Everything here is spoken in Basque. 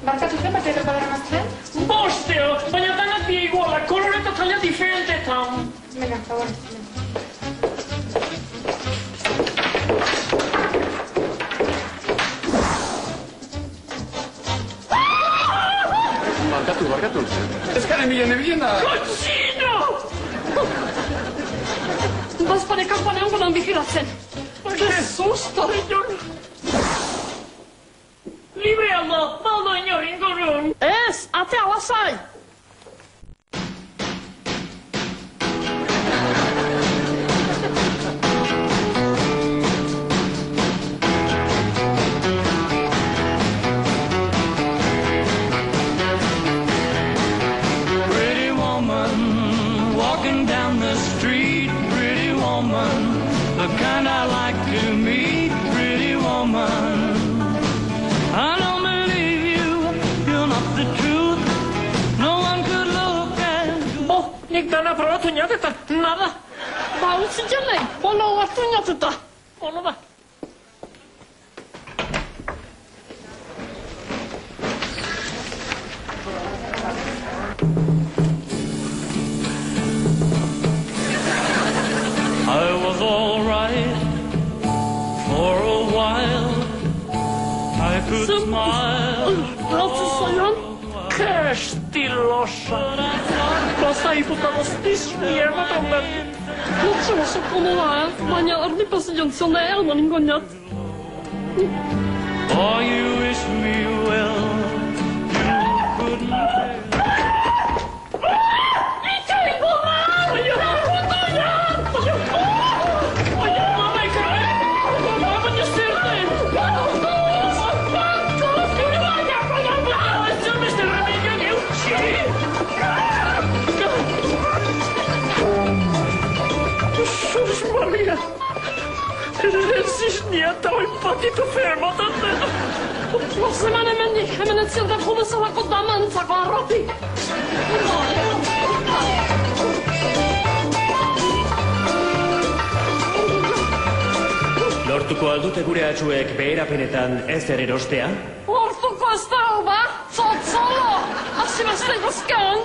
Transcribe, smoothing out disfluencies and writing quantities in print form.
Barkatu zenbat edo badaremazten? Bosteo, baina danak bi iguala, kolore eta taila diferentetan. Venga, favor. Barkatu. Ez garen biena. Cochino! Bazpare kanpanean gonan bigilatzen. Ke susto, señor. Libre alda, baldo inor ingurun. Ez, atea lasai! The kind I like to meet, pretty woman. I don't believe you're not the truth. No one could look at you. Bo, nigdy na prawo tu nie ta nada. Bausi jälleen, poloa tunjatuta. Olova. I was all right for a while. I could smile. Ratsusajan? Kästillossa. Basta iputavasti smiermatonta. Kutsumus on komolaan, baina ardipasion zone elmanin konjat. Oh, you wish me well. You couldn't tell. Maria, siis niitä on patito fermotante. Se meni, he menet sieltä huumassa kotamaan takaa roti. Lortuko aldute gure atxuek beherapenetan ez erostea? Lortuko ez da, ba? Zotzolo! Asi mä sitä ei koskaan,